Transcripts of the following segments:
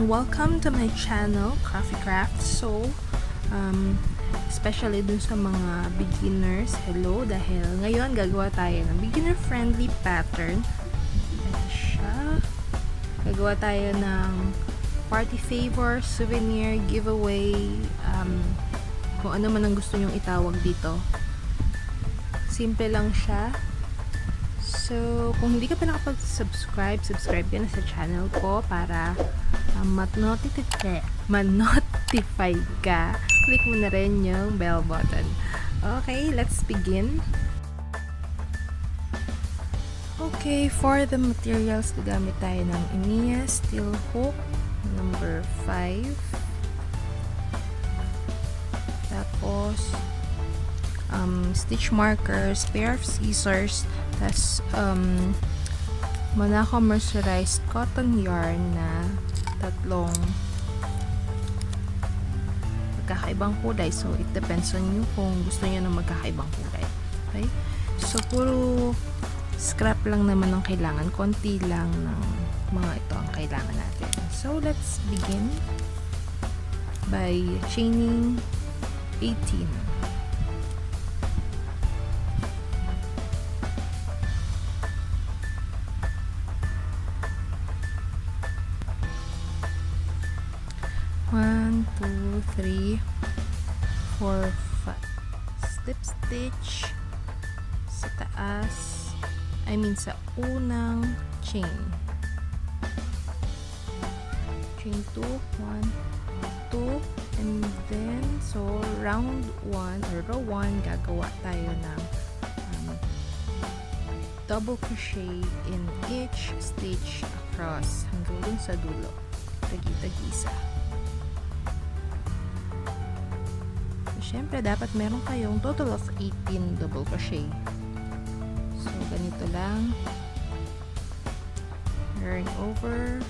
everyone! Welcome to my channel, CRoffee Craft. So, especially dun sa mga beginners, hello, dahil ngayon gagawa tayo ng beginner-friendly pattern. Ito siya. Gagawa tayo ng party favor, souvenir, giveaway, kung ano man ang gusto nyong itawag dito. Simple lang siya. So, kung hindi ka pa nakapag-subscribe, subscribe ka na sa channel ko para ma-notify ka. Click mo na rin yung bell button. Okay, let's begin. Okay, for the materials, gagamit tayo ng Iniya steel hook number 5. Tapos, stitch markers, pair of scissors, tas Monaco mercerized cotton yarn na tatlong magkakaibang kulay. So, it depends on you kung gusto niyo ng magkakaibang kulay. Okay? So, puro scrap lang naman ang kailangan. Konti lang ng mga ito ang kailangan natin. So, let's begin by chaining 18. One, two, three, 4, 5. Slip stitch sa taas, sa unang chain. Chain 2, 1, 2, and then, so round 1 or row 1, gagawa tayo ng double crochet in each stitch across hanggang dun sa dulo. Tagi-tag-isa. Siyempre, dapat meron kayong total of 18 double crochet. So, ganito lang. Yarn over.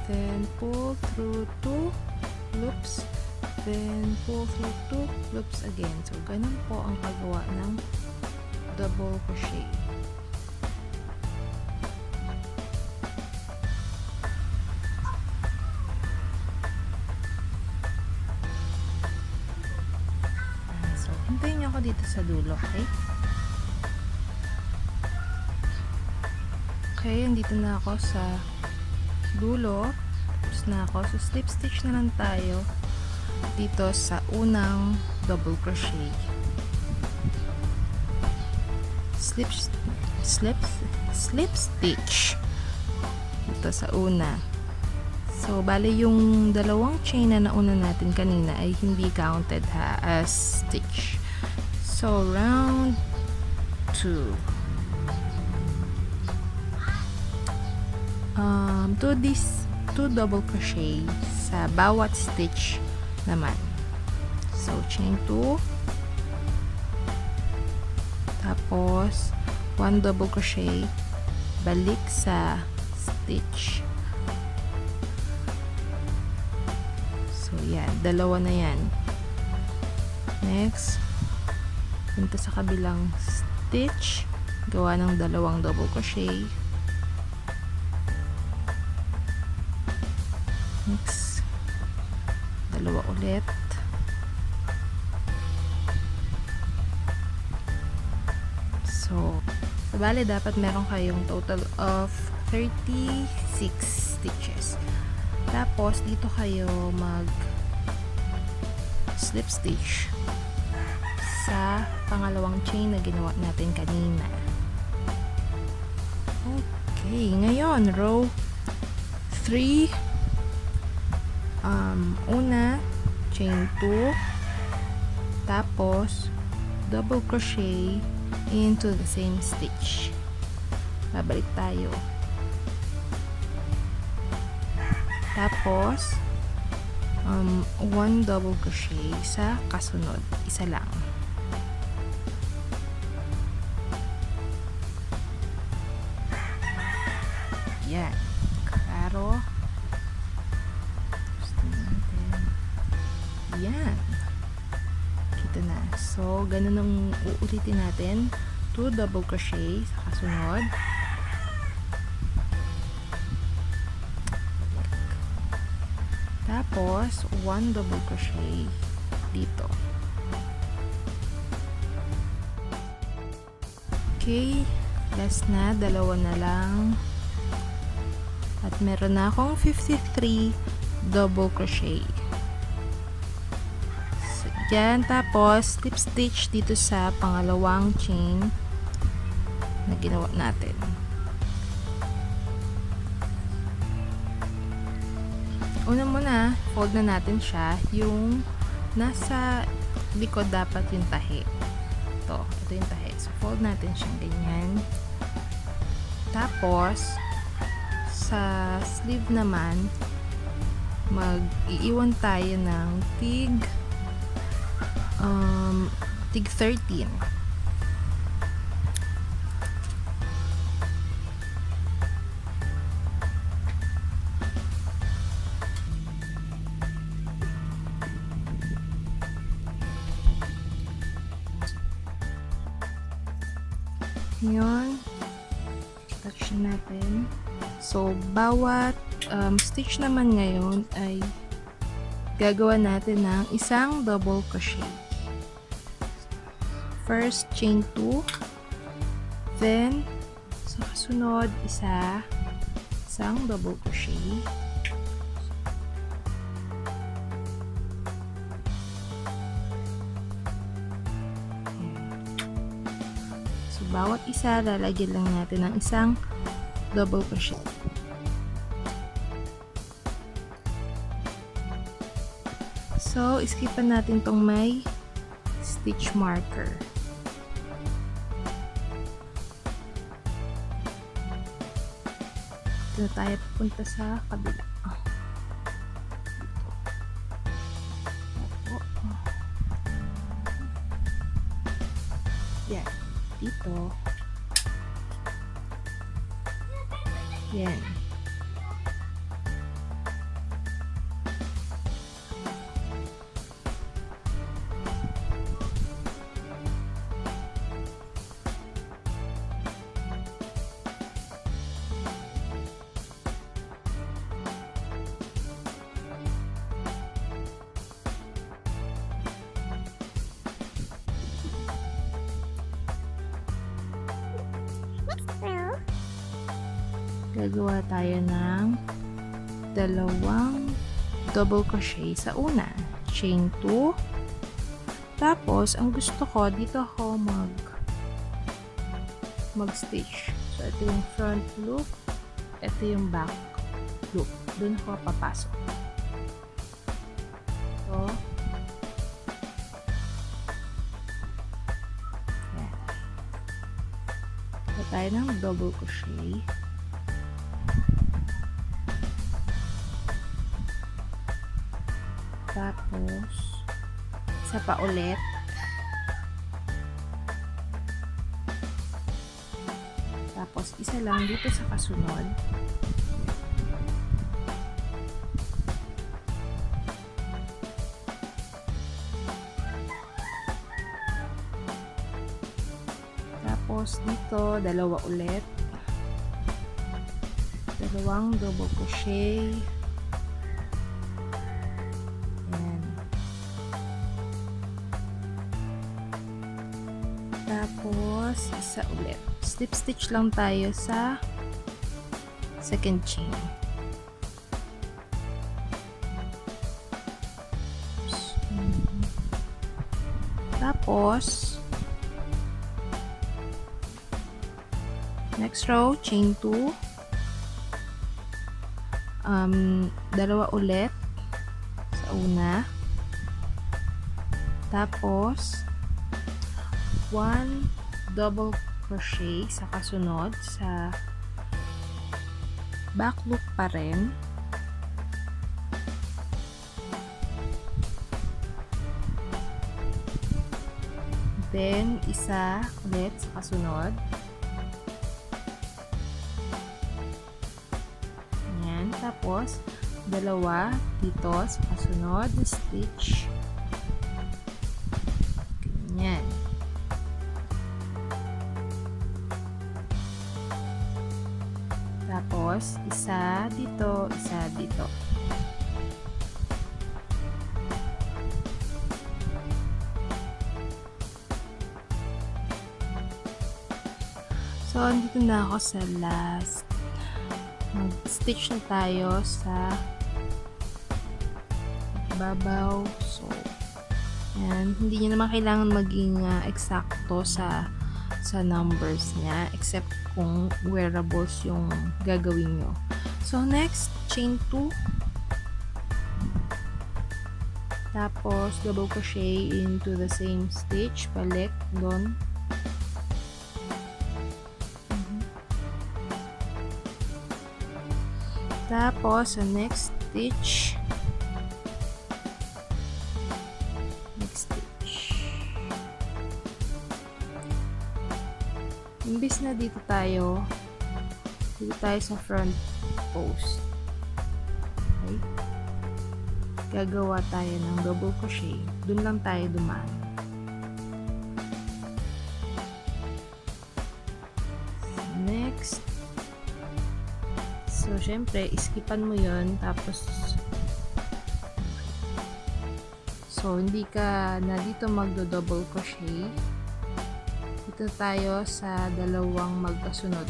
Then, pull through 2 loops. Then, pull through 2 loops again. So, ganun po ang paggawa ng double crochet. Hintayin niyo ako dito sa dulo, okay? Okay, andito na ako sa dulo. Tapos na ako. So, slip stitch na lang tayo dito sa unang double crochet. Slip stitch dito sa una. So, bali yung dalawang chain na nauna natin kanina ay hindi counted as stitch. So, round 2. Do this 2 double crochet sa bawat stitch naman. So, chain 2. Tapos, 1 double crochet balik sa stitch. So, yan. Dalawa na yan. Next, punta sa kabilang stitch. Gawa ng dalawang double crochet. Next, dalawa ulit. So, bali dapat meron kayong total of 36 stitches. Tapos, dito kayo mag slip stitch sa pangalawang chain na ginawa natin kanina. Okay, ngayon, row 3, una, chain 2, tapos, double crochet into the same stitch. Babalik tayo. Tapos, 1 double crochet sa kasunod. Isa lang. Yan. Klaro. Yan. Kita na. So, ganun ang uulitin natin. 2 double crochet sa kasunod. Tapos, 1 double crochet dito. Okay, last na, dalawa na lang. At meron na akong 53 double crochet. So, yan. Tapos, slip stitch dito sa pangalawang chain na ginawa natin. Una muna, fold na natin siya. Yung nasa likod dapat yung tahi. Ito yung tahi. So, fold natin siyang ganyan. Tapos, sa sleeve naman, mag-iiwan tayo ng tig 13. Yun. Touch natin. So, bawat stitch naman ngayon ay gagawa natin ng isang double crochet. First, chain 2. Then, sa kasunod, isang double crochet. Bawat isa, lalagyan lang natin ng isang double crochet. So, iskipan natin tong may stitch marker. Ito na tayo pupunta sa kabila. Yan. Dito. Yan. Gagawa tayo ng dalawang double crochet sa una. Chain 2. Tapos, ang gusto ko, dito ako mag-stitch. So, ito yung front loop. Ito yung back loop. Doon ako papasok. So, yan. Gagawa tayo ng double crochet. Tapos, isa pa ulit. Tapos, isa lang dito sa kasunod. Tapos, dito, dalawa ulit. Dalawang double crochet. Tapos, isa ulit. Slip stitch lang tayo sa second chain. Tapos, next row, chain 2. Dalawa ulit sa una. Tapos, 1 double crochet sa kasunod sa back loop pa rin. Then, isa ulit sa kasunod. Ayan. Tapos, dalawa dito sa kasunod na stitch. Ganyan. Tapos, isa dito, isa dito. So, andito na ako sa last. Mag-stitch na tayo sa babaw. So, and hindi nyo naman kailangan maging eksakto sa numbers niya, except kung wearables yung gagawin nyo. So, next, chain 2. Tapos, double crochet into the same stitch, balik doon. Tapos, sa next stitch, imbis na dito tayo sa front post. Okay? Gagawa tayo ng double crochet. Dun lang tayo dumaan. Next. So, syempre, iskipan mo yun. Tapos, so, hindi ka na dito magdo-double crochet. Dito tayo sa dalawang magkasunod.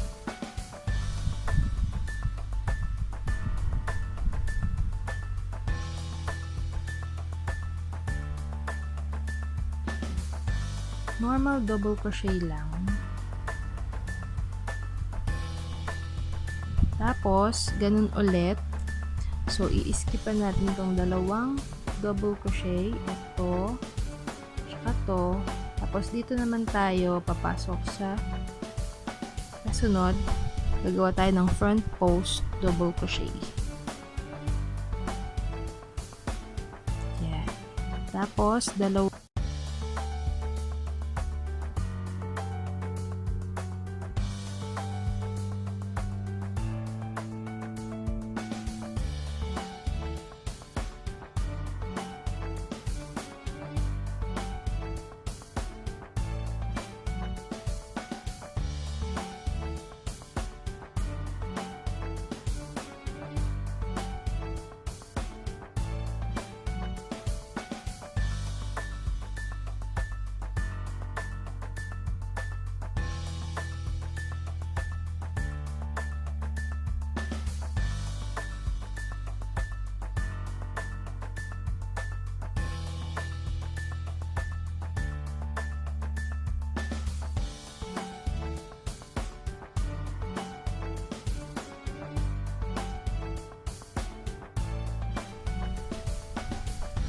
Normal double crochet lang. Tapos, ganun ulit. So, i-skipan natin tong dalawang double crochet. Ito, tsaka to. Tapos, dito naman tayo papasok sa kasunod. Gagawa tayo ng front post double crochet. Yan. Tapos, dalawa.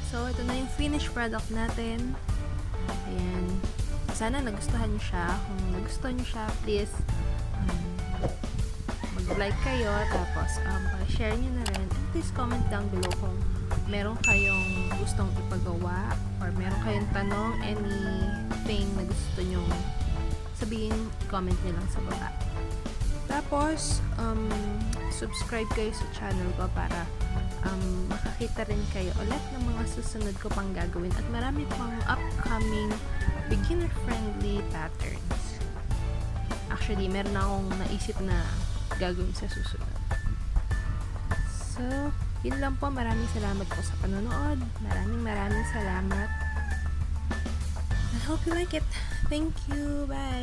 So, ito na yung finished product natin. Ayan. Sana nagustuhan nyo siya. Kung nagustuhan nyo siya, please mag-like kayo. Tapos, share nyo na rin. And please comment down below kung meron kayong gustong ipagawa or meron kayong tanong, anything na gusto nyo sabihin, comment nyo lang sa baba. Tapos, subscribe kayo sa channel ko para makakita rin kayo ulit ng mga susunod ko pang gagawin at marami pang upcoming beginner-friendly patterns. Actually, meron na akong naisip na gagawin sa susunod. So, yun lang po. Maraming salamat po sa panonood. Maraming salamat. I hope you like it. Thank you. Bye!